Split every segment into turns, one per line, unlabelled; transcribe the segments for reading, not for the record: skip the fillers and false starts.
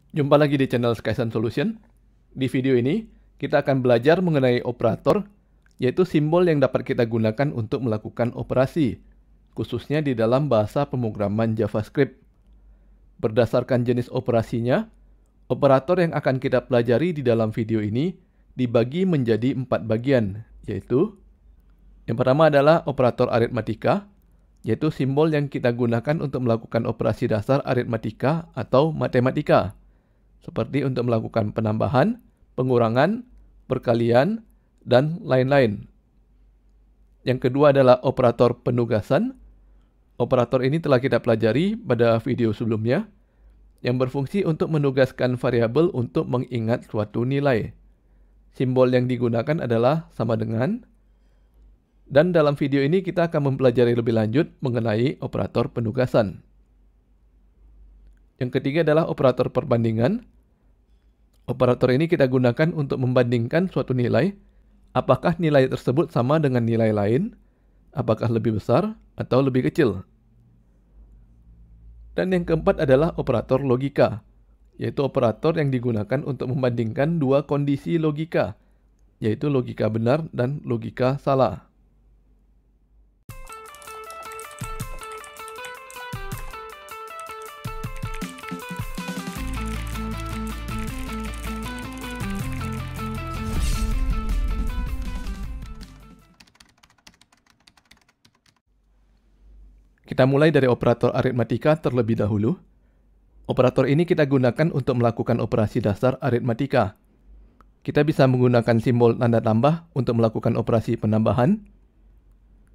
Jumpa lagi di channel Skysun Solution. Di video ini, kita akan belajar mengenai operator, yaitu simbol yang dapat kita gunakan untuk melakukan operasi, khususnya di dalam bahasa pemrograman JavaScript. Berdasarkan jenis operasinya, operator yang akan kita pelajari di dalam video ini dibagi menjadi 4 bagian, yaitu yang pertama adalah operator aritmatika, yaitu simbol yang kita gunakan untuk melakukan operasi dasar aritmatika atau matematika, seperti untuk melakukan penambahan, pengurangan, perkalian, dan lain-lain. Yang kedua adalah operator penugasan. Operator ini telah kita pelajari pada video sebelumnya, yang berfungsi untuk menugaskan variabel untuk mengingat suatu nilai. Simbol yang digunakan adalah sama dengan, dan dalam video ini kita akan mempelajari lebih lanjut mengenai operator penugasan. Yang ketiga adalah operator perbandingan. Operator ini kita gunakan untuk membandingkan suatu nilai, apakah nilai tersebut sama dengan nilai lain, apakah lebih besar atau lebih kecil. Dan yang keempat adalah operator logika, yaitu operator yang digunakan untuk membandingkan dua kondisi logika, yaitu logika benar dan logika salah. Kita mulai dari operator aritmatika terlebih dahulu. Operator ini kita gunakan untuk melakukan operasi dasar aritmatika. Kita bisa menggunakan simbol tanda tambah untuk melakukan operasi penambahan,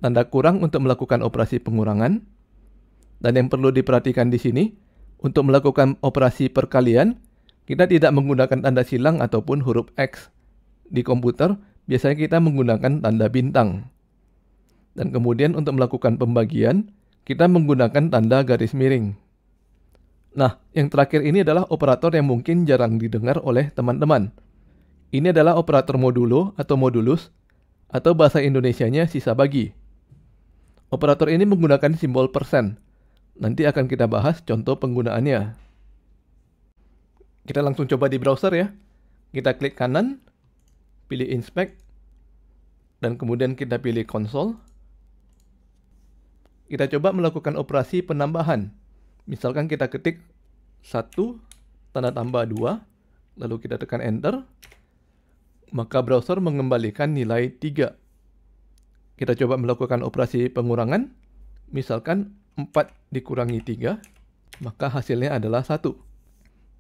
tanda kurang untuk melakukan operasi pengurangan, dan yang perlu diperhatikan di sini, untuk melakukan operasi perkalian, kita tidak menggunakan tanda silang ataupun huruf X. Di komputer, biasanya kita menggunakan tanda bintang. Dan kemudian untuk melakukan pembagian, kita menggunakan tanda garis miring. Nah, yang terakhir ini adalah operator yang mungkin jarang didengar oleh teman-teman. Ini adalah operator modulo atau modulus, atau bahasa Indonesianya sisa bagi. Operator ini menggunakan simbol persen. Nanti akan kita bahas contoh penggunaannya. Kita langsung coba di browser ya. Kita klik kanan, pilih inspect, dan kemudian kita pilih console. Kita coba melakukan operasi penambahan. Misalkan kita ketik 1 tanda tambah 2, lalu kita tekan enter, maka browser mengembalikan nilai 3. Kita coba melakukan operasi pengurangan. Misalkan 4 dikurangi 3, maka hasilnya adalah 1.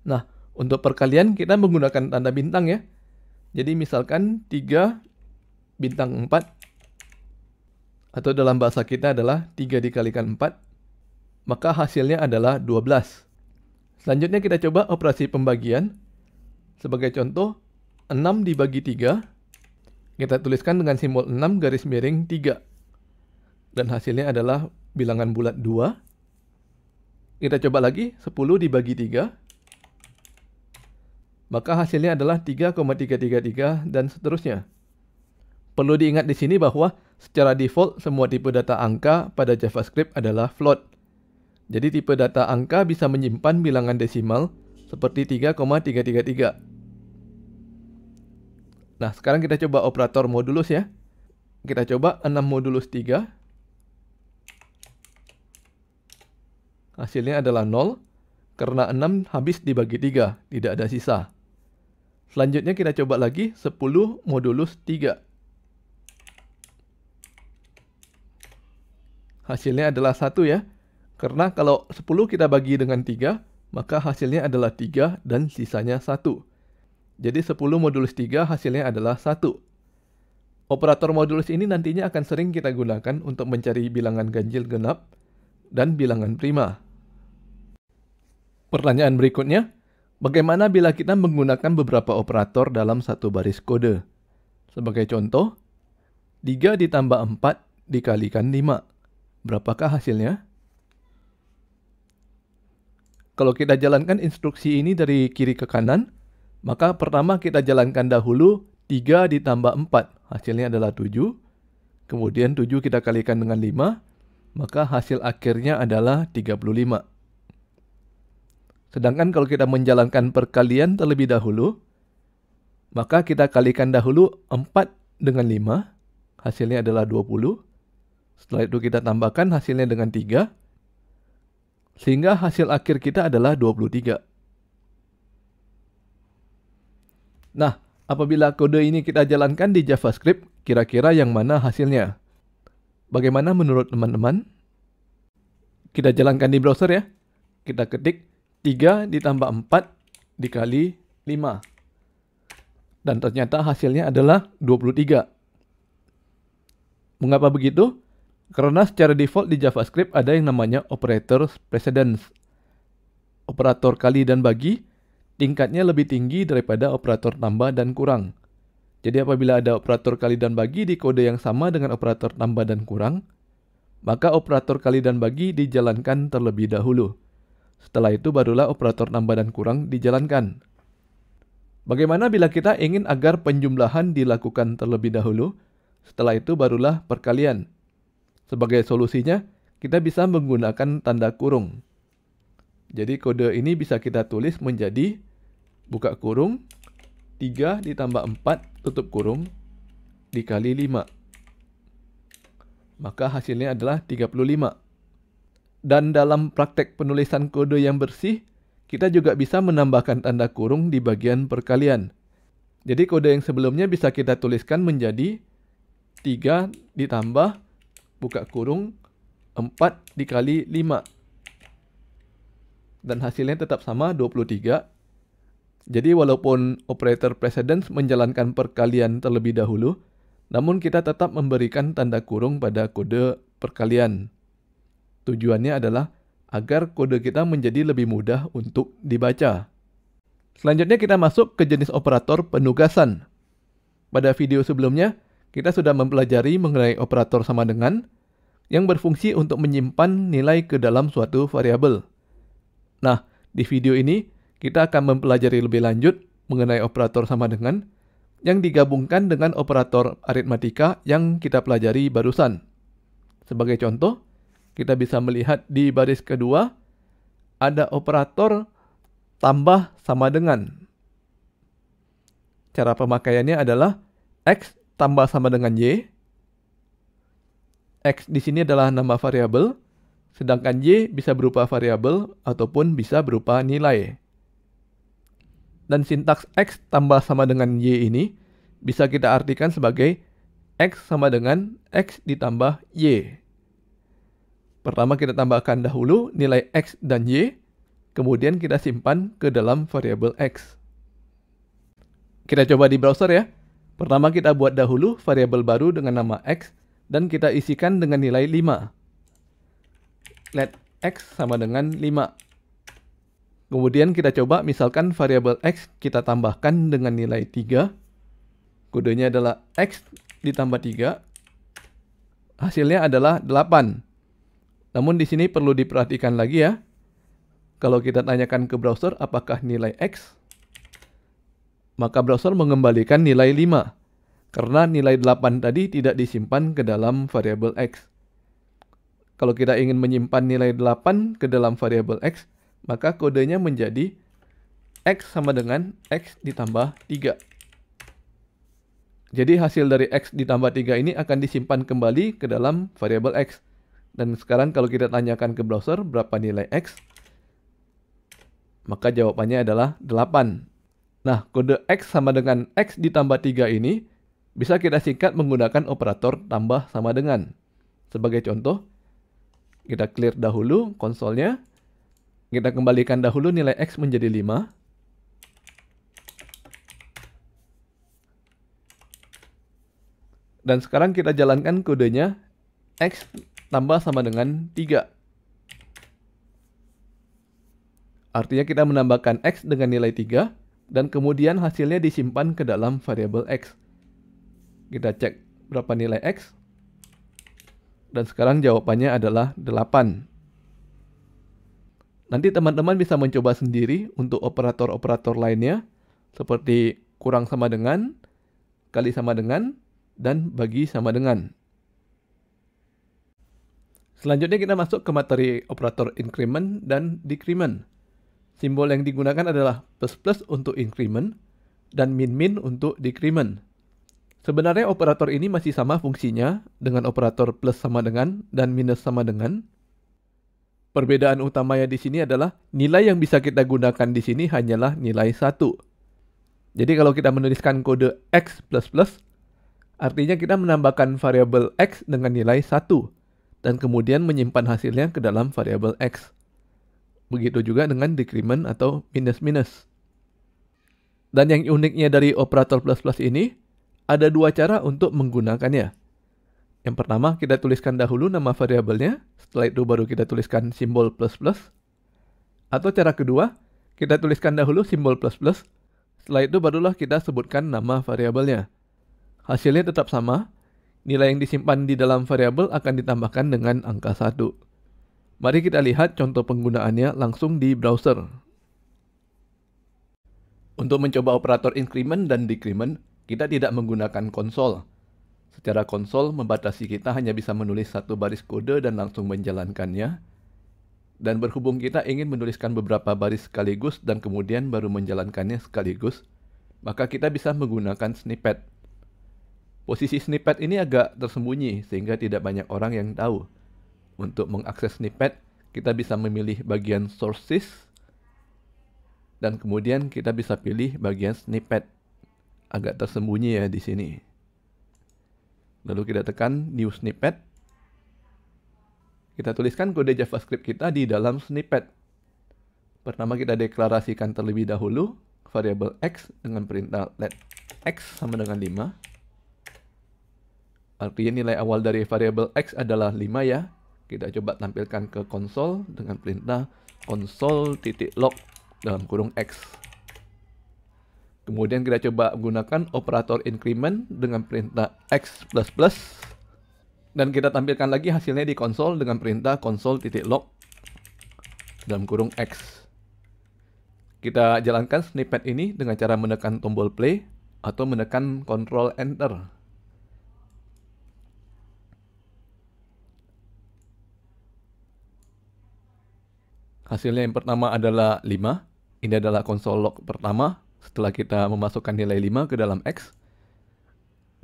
Nah, untuk perkalian kita menggunakan tanda bintang ya. Jadi misalkan 3 bintang 4, atau dalam bahasa kita adalah 3 dikalikan 4, maka hasilnya adalah 12. Selanjutnya kita coba operasi pembagian. Sebagai contoh, 6 dibagi 3, kita tuliskan dengan simbol 6 garis miring 3. Dan hasilnya adalah bilangan bulat 2. Kita coba lagi, 10 dibagi 3, maka hasilnya adalah 3,333 dan seterusnya. Perlu diingat di sini bahwa secara default semua tipe data angka pada JavaScript adalah float. Jadi tipe data angka bisa menyimpan bilangan desimal seperti 3,333. Nah, sekarang kita coba operator modulus ya. Kita coba 6 modulus 3. Hasilnya adalah 0, karena 6 habis dibagi 3, tidak ada sisa. Selanjutnya kita coba lagi 10 modulus 3. Hasilnya adalah 1 ya. Karena kalau 10 kita bagi dengan 3, maka hasilnya adalah 3 dan sisanya 1. Jadi 10 modulus 3 hasilnya adalah 1. Operator modulus ini nantinya akan sering kita gunakan untuk mencari bilangan ganjil genap dan bilangan prima. Pertanyaan berikutnya, bagaimana bila kita menggunakan beberapa operator dalam satu baris kode? Sebagai contoh, 3 ditambah 4 dikalikan 5. Berapakah hasilnya? Kalau kita jalankan instruksi ini dari kiri ke kanan, maka pertama kita jalankan dahulu 3 ditambah 4, hasilnya adalah 7. Kemudian 7 kita kalikan dengan 5, maka hasil akhirnya adalah 35. Sedangkan kalau kita menjalankan perkalian terlebih dahulu, maka kita kalikan dahulu 4 dengan 5, hasilnya adalah 20. Setelah itu kita tambahkan hasilnya dengan 3, sehingga hasil akhir kita adalah 23. Nah, apabila kode ini kita jalankan di JavaScript, kira-kira yang mana hasilnya? Bagaimana menurut teman-teman? Kita jalankan di browser ya. Kita ketik 3 ditambah 4 dikali 5. Dan ternyata hasilnya adalah 23. Mengapa begitu? Karena secara default di JavaScript ada yang namanya operator precedence. Operator kali dan bagi tingkatnya lebih tinggi daripada operator tambah dan kurang. Jadi apabila ada operator kali dan bagi di kode yang sama dengan operator tambah dan kurang, maka operator kali dan bagi dijalankan terlebih dahulu. Setelah itu barulah operator tambah dan kurang dijalankan. Bagaimana bila kita ingin agar penjumlahan dilakukan terlebih dahulu? Setelah itu barulah perkalian. Sebagai solusinya, kita bisa menggunakan tanda kurung. Jadi kode ini bisa kita tulis menjadi buka kurung 3 ditambah 4 tutup kurung dikali 5. Maka hasilnya adalah 35. Dan dalam praktek penulisan kode yang bersih, kita juga bisa menambahkan tanda kurung di bagian perkalian. Jadi kode yang sebelumnya bisa kita tuliskan menjadi 3 ditambah buka kurung 4 dikali 5. Dan hasilnya tetap sama 23. Jadi walaupun operator precedence menjalankan perkalian terlebih dahulu, namun kita tetap memberikan tanda kurung pada kode perkalian. Tujuannya adalah agar kode kita menjadi lebih mudah untuk dibaca. Selanjutnya kita masuk ke jenis operator penugasan. Pada video sebelumnya, kita sudah mempelajari mengenai operator sama dengan yang berfungsi untuk menyimpan nilai ke dalam suatu variabel. Nah, di video ini kita akan mempelajari lebih lanjut mengenai operator sama dengan yang digabungkan dengan operator aritmatika yang kita pelajari barusan. Sebagai contoh, kita bisa melihat di baris kedua ada operator tambah sama dengan. Cara pemakaiannya adalah X tambah sama dengan Y. X di sini adalah nama variabel, sedangkan Y bisa berupa variabel ataupun bisa berupa nilai. Dan sintaks X tambah sama dengan Y ini bisa kita artikan sebagai X sama dengan X ditambah Y. Pertama kita tambahkan dahulu nilai X dan Y, kemudian kita simpan ke dalam variabel X. Kita coba di browser ya. Pertama kita buat dahulu variabel baru dengan nama X, dan kita isikan dengan nilai 5. Let X sama dengan 5. Kemudian kita coba misalkan variabel X kita tambahkan dengan nilai 3. Kodenya adalah X ditambah 3. Hasilnya adalah 8. Namun di sini perlu diperhatikan lagi ya. Kalau kita tanyakan ke browser apakah nilai X, maka browser mengembalikan nilai 5. Karena nilai 8 tadi tidak disimpan ke dalam variabel X. Kalau kita ingin menyimpan nilai 8 ke dalam variabel X, maka kodenya menjadi X sama dengan X ditambah 3. Jadi hasil dari X ditambah 3 ini akan disimpan kembali ke dalam variabel X. Dan sekarang kalau kita tanyakan ke browser berapa nilai X, maka jawabannya adalah 8. Nah, kode X sama dengan X ditambah 3 ini bisa kita singkat menggunakan operator tambah sama dengan. Sebagai contoh, kita clear dahulu konsolnya. Kita kembalikan dahulu nilai X menjadi 5. Dan sekarang kita jalankan kodenya X tambah sama dengan 3. Artinya kita menambahkan X dengan nilai 3, dan kemudian hasilnya disimpan ke dalam variabel X. Kita cek berapa nilai X, dan sekarang jawabannya adalah 8. Nanti teman-teman bisa mencoba sendiri untuk operator-operator lainnya, seperti kurang sama dengan, kali sama dengan, dan bagi sama dengan. Selanjutnya kita masuk ke materi operator increment dan decrement. Simbol yang digunakan adalah plus untuk increment dan min untuk decrement. Sebenarnya operator ini masih sama fungsinya dengan operator plus sama dengan dan minus sama dengan. Perbedaan utamanya di sini adalah nilai yang bisa kita gunakan di sini hanyalah nilai 1. Jadi kalau kita menuliskan kode x++, artinya kita menambahkan variabel x dengan nilai 1 dan kemudian menyimpan hasilnya ke dalam variabel x. Begitu juga dengan decrement atau minus-minus. Dan yang uniknya dari operator plus ini, ada dua cara untuk menggunakannya. Yang pertama, kita tuliskan dahulu nama variabelnya, setelah itu baru kita tuliskan simbol plus. Atau cara kedua, kita tuliskan dahulu simbol plus, setelah itu barulah kita sebutkan nama variabelnya. Hasilnya tetap sama, nilai yang disimpan di dalam variabel akan ditambahkan dengan angka 1. Mari kita lihat contoh penggunaannya langsung di browser. Untuk mencoba operator increment dan decrement, kita tidak menggunakan konsol. Secara konsol membatasi kita hanya bisa menulis satu baris kode dan langsung menjalankannya. Dan berhubung kita ingin menuliskan beberapa baris sekaligus dan kemudian baru menjalankannya sekaligus, maka kita bisa menggunakan snippet. Posisi snippet ini agak tersembunyi sehingga tidak banyak orang yang tahu. Untuk mengakses snippet, kita bisa memilih bagian sources dan kemudian kita bisa pilih bagian snippet. Agak tersembunyi ya di sini. Lalu kita tekan new snippet. Kita tuliskan kode JavaScript kita di dalam snippet. Pertama kita deklarasikan terlebih dahulu variabel x dengan perintah let x sama dengan 5. Artinya nilai awal dari variabel x adalah 5 ya. Kita coba tampilkan ke konsol dengan perintah console.log dalam kurung x. Kemudian kita coba gunakan operator increment dengan perintah x++. Dan kita tampilkan lagi hasilnya di konsol dengan perintah console.log dalam kurung x. Kita jalankan snippet ini dengan cara menekan tombol play atau menekan Ctrl Enter. Hasilnya yang pertama adalah 5. Ini adalah konsol log pertama. Setelah kita memasukkan nilai 5 ke dalam x,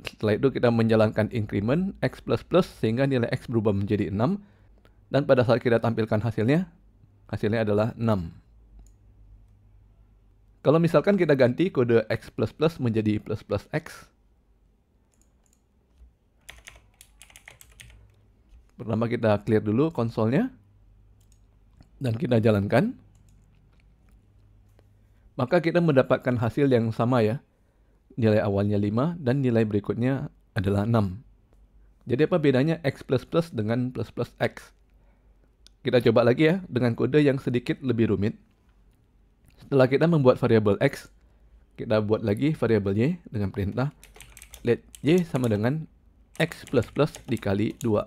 setelah itu kita menjalankan increment x++ sehingga nilai x berubah menjadi 6. Dan pada saat kita tampilkan hasilnya adalah 6. Kalau misalkan kita ganti kode x++ menjadi ++x, pertama kita clear dulu konsolnya, dan kita jalankan. Maka kita mendapatkan hasil yang sama ya. Nilai awalnya 5 dan nilai berikutnya adalah 6. Jadi apa bedanya x++ dengan ++x? Kita coba lagi ya dengan kode yang sedikit lebih rumit. Setelah kita membuat variabel x, kita buat lagi variabel y dengan perintah let y sama dengan x++ dikali 2.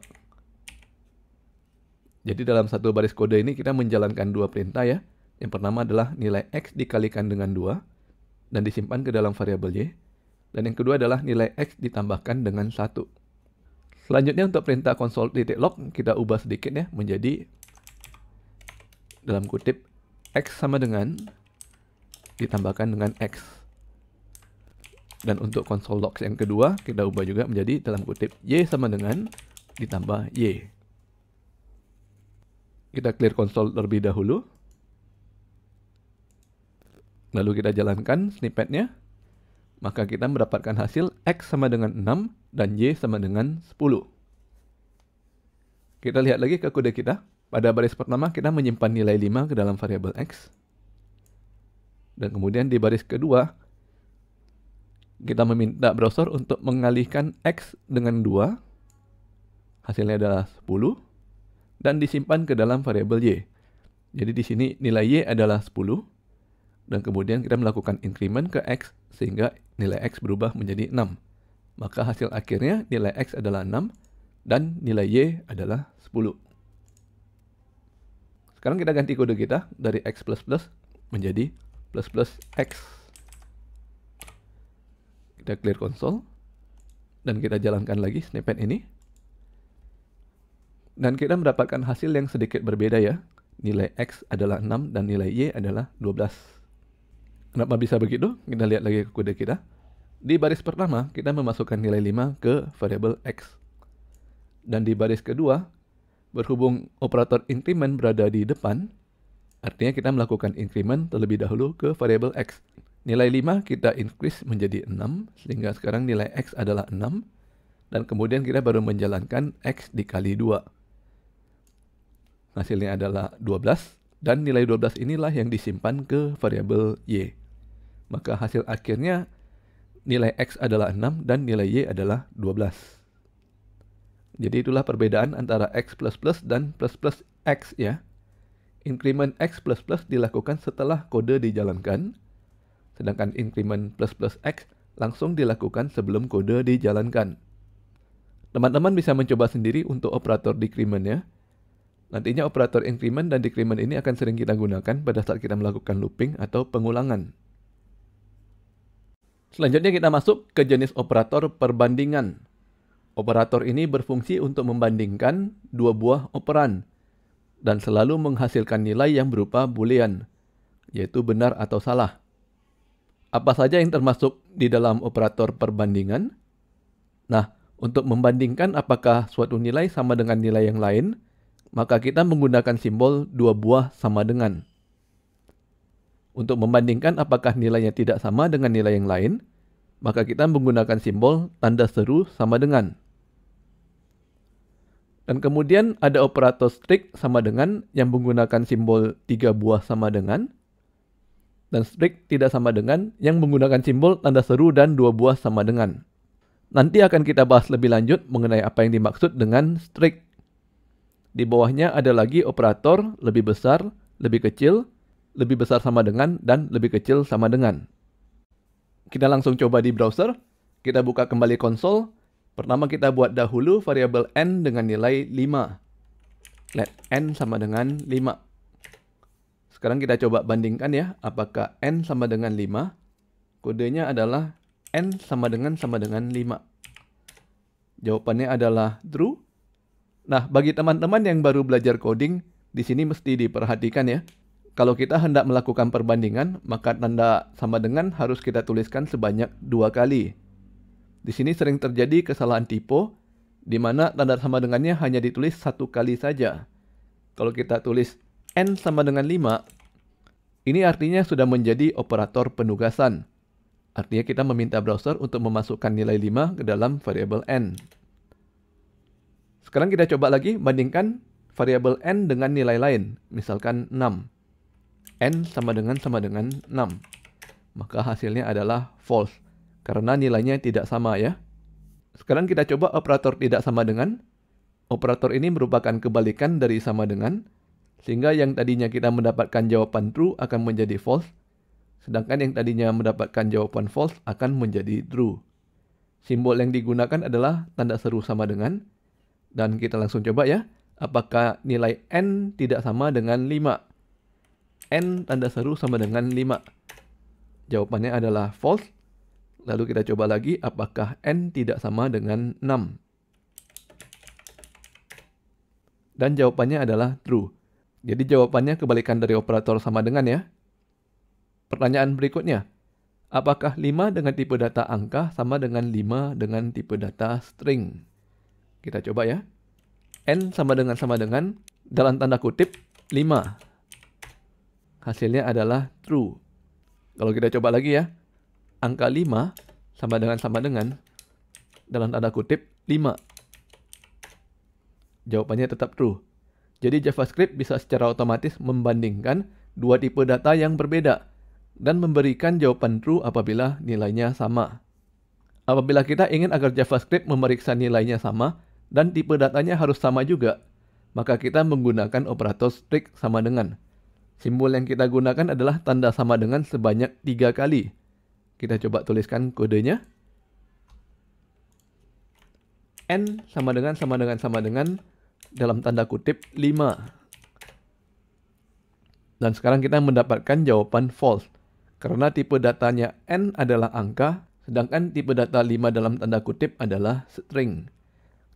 Jadi dalam satu baris kode ini kita menjalankan dua perintah ya. Yang pertama adalah nilai x dikalikan dengan 2 dan disimpan ke dalam variabel y. Dan yang kedua adalah nilai x ditambahkan dengan 1. Selanjutnya untuk perintah console.log kita ubah sedikit ya menjadi dalam kutip x sama dengan ditambahkan dengan x. Dan untuk console log yang kedua kita ubah juga menjadi dalam kutip y sama dengan ditambah y. Kita clear konsol terlebih dahulu. Lalu kita jalankan snippetnya. Maka kita mendapatkan hasil x sama dengan 6 dan y sama dengan 10. Kita lihat lagi ke kode kita. Pada baris pertama kita menyimpan nilai 5 ke dalam variabel x. Dan kemudian di baris kedua kita meminta browser untuk mengalihkan x dengan 2. Hasilnya adalah 10. Dan disimpan ke dalam variabel y. Jadi di sini nilai y adalah 10. Dan kemudian kita melakukan increment ke x sehingga nilai x berubah menjadi 6. Maka hasil akhirnya nilai x adalah 6 dan nilai y adalah 10. Sekarang kita ganti kode kita dari x++ menjadi ++x. Kita clear konsol dan kita jalankan lagi snippet ini. Dan kita mendapatkan hasil yang sedikit berbeda ya. nilai X adalah 6 dan nilai Y adalah 12. Kenapa bisa begitu? Kita lihat lagi ke kode kita. Di baris pertama, kita memasukkan nilai 5 ke variabel X. Dan di baris kedua, berhubung operator increment berada di depan, artinya kita melakukan increment terlebih dahulu ke variabel X. Nilai 5 kita increase menjadi 6, sehingga sekarang nilai X adalah 6. Dan kemudian kita baru menjalankan X dikali 2. Hasilnya adalah 12, dan nilai 12 inilah yang disimpan ke variabel Y. Maka hasil akhirnya nilai X adalah 6 dan nilai Y adalah 12. Jadi itulah perbedaan antara X++ dan plus X ya. Increment X++ dilakukan setelah kode dijalankan, sedangkan increment plus X langsung dilakukan sebelum kode dijalankan. Teman-teman bisa mencoba sendiri untuk operator decrement ya. Nantinya operator increment dan decrement ini akan sering kita gunakan pada saat kita melakukan looping atau pengulangan. Selanjutnya kita masuk ke jenis operator perbandingan. Operator ini berfungsi untuk membandingkan dua buah operan dan selalu menghasilkan nilai yang berupa boolean, yaitu benar atau salah. Apa saja yang termasuk di dalam operator perbandingan? Nah, untuk membandingkan apakah suatu nilai sama dengan nilai yang lain, maka kita menggunakan simbol dua buah sama dengan. Untuk membandingkan apakah nilainya tidak sama dengan nilai yang lain, maka kita menggunakan simbol tanda seru sama dengan. Dan kemudian ada operator strict sama dengan yang menggunakan simbol 3 buah sama dengan. Dan strict tidak sama dengan yang menggunakan simbol tanda seru dan 2 buah sama dengan. Nanti akan kita bahas lebih lanjut mengenai apa yang dimaksud dengan strict. Di bawahnya ada lagi operator lebih besar, lebih kecil, lebih besar sama dengan, dan lebih kecil sama dengan. Kita langsung coba di browser. Kita buka kembali konsol. Pertama kita buat dahulu variabel n dengan nilai 5. Let n sama dengan 5. Sekarang kita coba bandingkan ya, apakah n sama dengan 5. Kodenya adalah n sama dengan 5. Jawabannya adalah true. Nah, bagi teman-teman yang baru belajar coding, di sini mesti diperhatikan ya. Kalau kita hendak melakukan perbandingan, maka tanda sama dengan harus kita tuliskan sebanyak 2 kali. Di sini sering terjadi kesalahan typo, di mana tanda sama dengannya hanya ditulis 1 kali saja. Kalau kita tulis n sama dengan 5, ini artinya sudah menjadi operator penugasan. Artinya kita meminta browser untuk memasukkan nilai 5 ke dalam variabel n. Sekarang kita coba lagi bandingkan variabel n dengan nilai lain, misalkan 6. N sama dengan 6. Maka hasilnya adalah false, karena nilainya tidak sama ya. Sekarang kita coba operator tidak sama dengan. Operator ini merupakan kebalikan dari sama dengan, sehingga yang tadinya kita mendapatkan jawaban true akan menjadi false, sedangkan yang tadinya mendapatkan jawaban false akan menjadi true. Simbol yang digunakan adalah tanda seru sama dengan, dan kita langsung coba ya, apakah nilai n tidak sama dengan 5. N tanda seru sama dengan 5. Jawabannya adalah false. Lalu kita coba lagi, apakah n tidak sama dengan 6. Dan jawabannya adalah true. Jadi jawabannya kebalikan dari operator sama dengan ya. Pertanyaan berikutnya, apakah 5 dengan tipe data angka sama dengan 5 dengan tipe data string? Kita coba ya. N sama dengan dalam tanda kutip 5. Hasilnya adalah true. Kalau kita coba lagi ya. Angka 5 sama dengan dalam tanda kutip 5. Jawabannya tetap true. Jadi JavaScript bisa secara otomatis membandingkan dua tipe data yang berbeda dan memberikan jawaban true apabila nilainya sama. Apabila kita ingin agar JavaScript memeriksa nilainya sama dan tipe datanya harus sama juga, maka kita menggunakan operator strict sama dengan. Simbol yang kita gunakan adalah tanda sama dengan sebanyak 3 kali. Kita coba tuliskan kodenya. N sama dengan dalam tanda kutip 5. Dan sekarang kita mendapatkan jawaban false. Karena tipe datanya N adalah angka, sedangkan tipe data 5 dalam tanda kutip adalah string.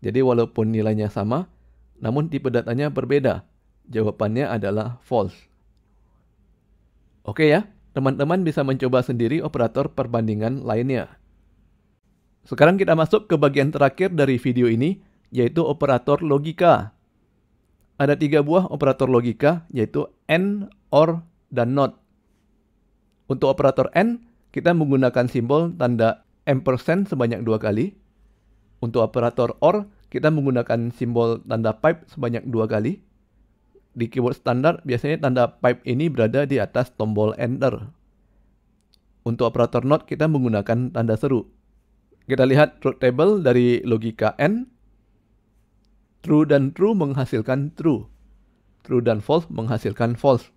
Jadi walaupun nilainya sama, namun tipe datanya berbeda. Jawabannya adalah false. Oke ya, teman-teman bisa mencoba sendiri operator perbandingan lainnya. Sekarang kita masuk ke bagian terakhir dari video ini, yaitu operator logika. Ada 3 buah operator logika, yaitu AND, OR, dan NOT. Untuk operator AND, kita menggunakan simbol tanda ampersand sebanyak 2 kali. Untuk operator OR, kita menggunakan simbol tanda pipe sebanyak 2 kali. Di keyboard standar, biasanya tanda pipe ini berada di atas tombol Enter. Untuk operator NOT, kita menggunakan tanda seru. Kita lihat truth table dari logika AND. True dan true menghasilkan true. True dan false menghasilkan false.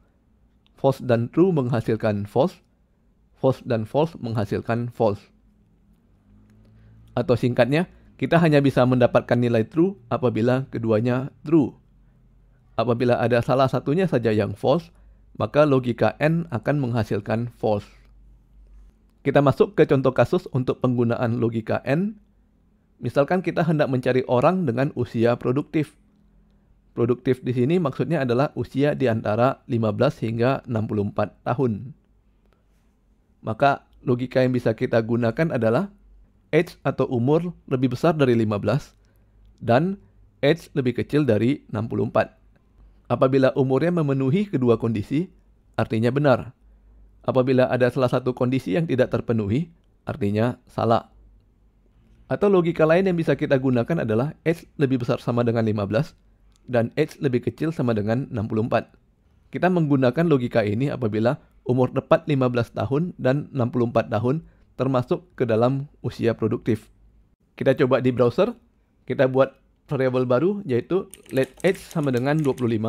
False dan true menghasilkan false. False dan false menghasilkan false. Atau singkatnya, kita hanya bisa mendapatkan nilai true apabila keduanya true. Apabila ada salah satunya saja yang false, maka logika AND akan menghasilkan false. Kita masuk ke contoh kasus untuk penggunaan logika AND. Misalkan kita hendak mencari orang dengan usia produktif. Produktif di sini maksudnya adalah usia di antara 15 hingga 64 tahun. Maka logika yang bisa kita gunakan adalah age atau umur lebih besar dari 15 dan age lebih kecil dari 64. Apabila umurnya memenuhi kedua kondisi, artinya benar. Apabila ada salah satu kondisi yang tidak terpenuhi, artinya salah. Atau logika lain yang bisa kita gunakan adalah age lebih besar sama dengan 15 dan age lebih kecil sama dengan 64. Kita menggunakan logika ini apabila umur tepat 15 tahun dan 64 tahun termasuk ke dalam usia produktif. Kita coba di browser, kita buat variabel baru yaitu let age sama dengan 25.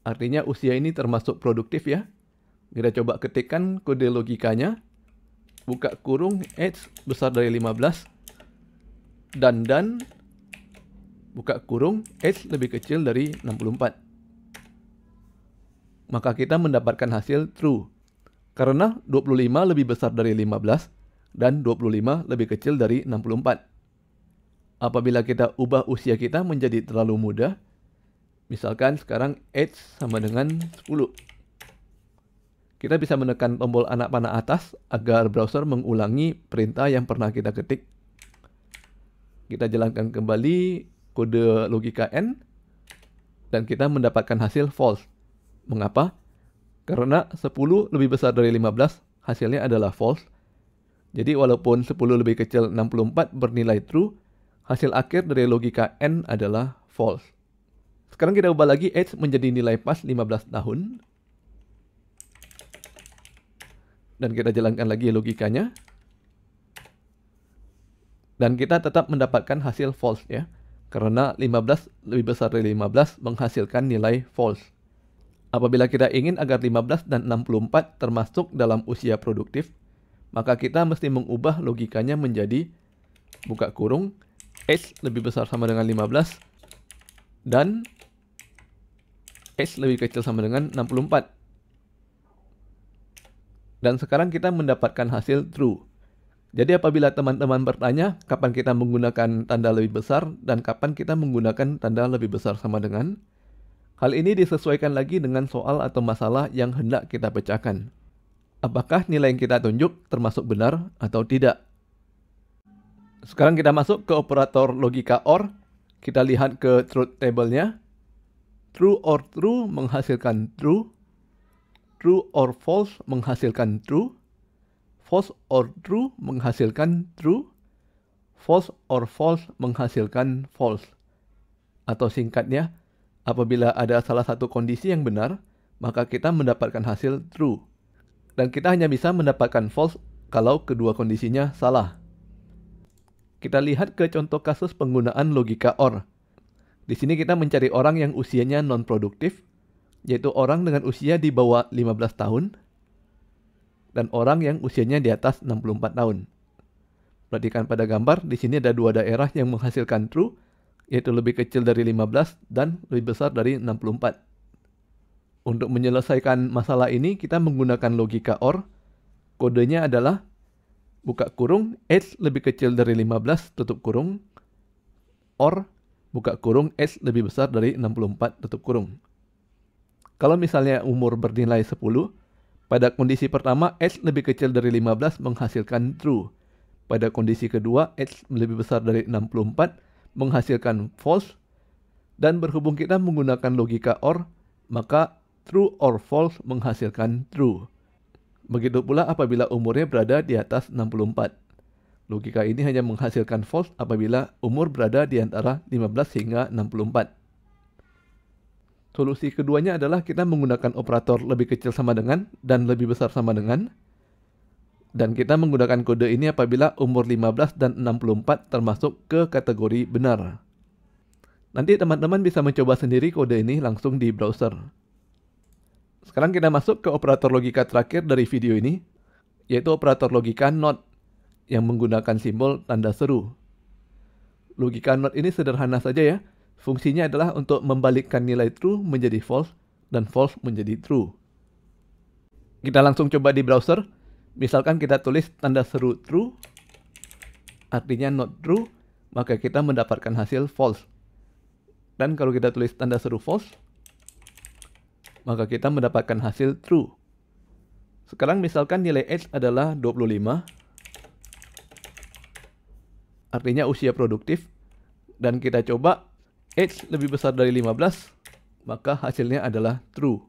Artinya usia ini termasuk produktif ya. Kita coba ketikkan kode logikanya. Buka kurung age besar dari 15 dan buka kurung age lebih kecil dari 64. Maka kita mendapatkan hasil true. Karena 25 lebih besar dari 15 dan 25 lebih kecil dari 64. Apabila kita ubah usia kita menjadi terlalu muda, misalkan sekarang age sama dengan 10. Kita bisa menekan tombol anak panah atas agar browser mengulangi perintah yang pernah kita ketik. Kita jalankan kembali kode logika AND dan kita mendapatkan hasil false. Mengapa? Karena 10 lebih besar dari 15, hasilnya adalah false. Jadi walaupun 10 lebih kecil 64 bernilai true, hasil akhir dari logika AND adalah false. Sekarang kita ubah lagi age menjadi nilai pas 15 tahun. Dan kita jalankan lagi logikanya. Dan kita tetap mendapatkan hasil false ya. Karena 15 lebih besar dari 15 menghasilkan nilai false. Apabila kita ingin agar 15 dan 64 termasuk dalam usia produktif, maka kita mesti mengubah logikanya menjadi buka kurung age lebih besar sama dengan 15 dan age lebih kecil sama dengan 64. Dan sekarang kita mendapatkan hasil true. Jadi apabila teman-teman bertanya kapan kita menggunakan tanda lebih besar dan kapan kita menggunakan tanda lebih besar sama dengan, hal ini disesuaikan lagi dengan soal atau masalah yang hendak kita pecahkan. Apakah nilai yang kita tunjuk termasuk benar atau tidak? Sekarang kita masuk ke operator logika OR. Kita lihat ke truth table-nya. True or true menghasilkan true. True or false menghasilkan true. False or true menghasilkan true. False or false menghasilkan false. Atau singkatnya, apabila ada salah satu kondisi yang benar, maka kita mendapatkan hasil true. Dan kita hanya bisa mendapatkan false kalau kedua kondisinya salah. Kita lihat ke contoh kasus penggunaan logika OR. Di sini kita mencari orang yang usianya non-produktif, yaitu orang dengan usia di bawah 15 tahun, dan orang yang usianya di atas 64 tahun. Perhatikan pada gambar, di sini ada dua daerah yang menghasilkan true, yaitu lebih kecil dari 15 dan lebih besar dari 64. Untuk menyelesaikan masalah ini, kita menggunakan logika OR. Kodenya adalah buka kurung, age lebih kecil dari 15, tutup kurung, OR, buka kurung, age lebih besar dari 64, tutup kurung. Kalau misalnya umur bernilai 10, pada kondisi pertama age lebih kecil dari 15 menghasilkan true. Pada kondisi kedua age lebih besar dari 64 menghasilkan false. Dan berhubung kita menggunakan logika OR, maka true or false menghasilkan true. Begitu pula apabila umurnya berada di atas 64. Logika ini hanya menghasilkan false apabila umur berada di antara 15 hingga 64. Solusi keduanya adalah kita menggunakan operator lebih kecil sama dengan dan lebih besar sama dengan. Dan kita menggunakan kode ini apabila umur 15 dan 64 termasuk ke kategori benar. Nanti teman-teman bisa mencoba sendiri kode ini langsung di browser. Sekarang kita masuk ke operator logika terakhir dari video ini, yaitu operator logika NOT yang menggunakan simbol tanda seru. Logika NOT ini sederhana saja ya. Fungsinya adalah untuk membalikkan nilai true menjadi false dan false menjadi true. Kita langsung coba di browser. Misalkan kita tulis tanda seru true, artinya not true, maka kita mendapatkan hasil false. Dan kalau kita tulis tanda seru false, maka kita mendapatkan hasil true. Sekarang misalkan nilai age adalah 25, artinya usia produktif, dan kita coba age lebih besar dari 15, maka hasilnya adalah true.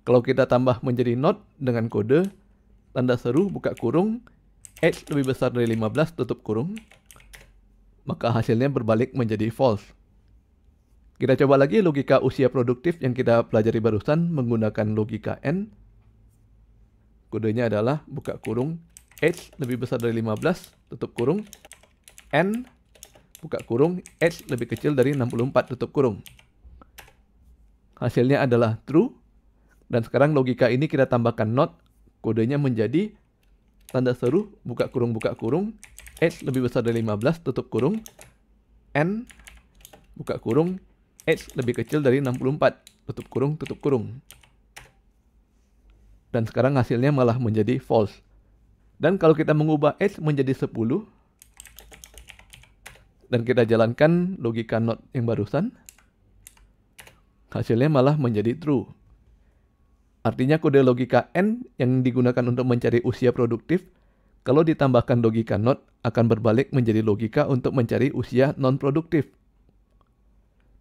Kalau kita tambah menjadi not dengan kode tanda seru buka kurung, age lebih besar dari 15 tutup kurung, maka hasilnya berbalik menjadi false. Kita coba lagi logika usia produktif yang kita pelajari barusan menggunakan logika AND. Kodenya adalah buka kurung, age lebih besar dari 15 tutup kurung, AND buka kurung, age lebih kecil dari 64 tutup kurung. Hasilnya adalah true. Dan sekarang logika ini kita tambahkan not. Kodenya menjadi tanda seru, buka kurung, age lebih besar dari 15 tutup kurung, AND buka kurung, age lebih kecil dari 64 tutup kurung. Dan sekarang hasilnya malah menjadi false. Dan kalau kita mengubah age menjadi 10, dan kita jalankan logika NOT yang barusan, hasilnya malah menjadi true. Artinya kode logika AND yang digunakan untuk mencari usia produktif, kalau ditambahkan logika NOT akan berbalik menjadi logika untuk mencari usia non-produktif.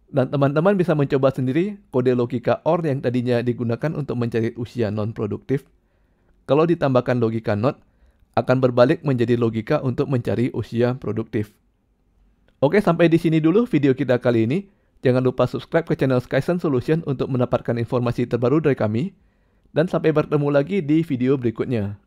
Dan teman-teman bisa mencoba sendiri kode logika OR yang tadinya digunakan untuk mencari usia non-produktif. Kalau ditambahkan logika NOT, akan berbalik menjadi logika untuk mencari usia produktif. Oke, sampai di sini dulu video kita kali ini. Jangan lupa subscribe ke channel Skysense Solution untuk mendapatkan informasi terbaru dari kami. Dan sampai bertemu lagi di video berikutnya.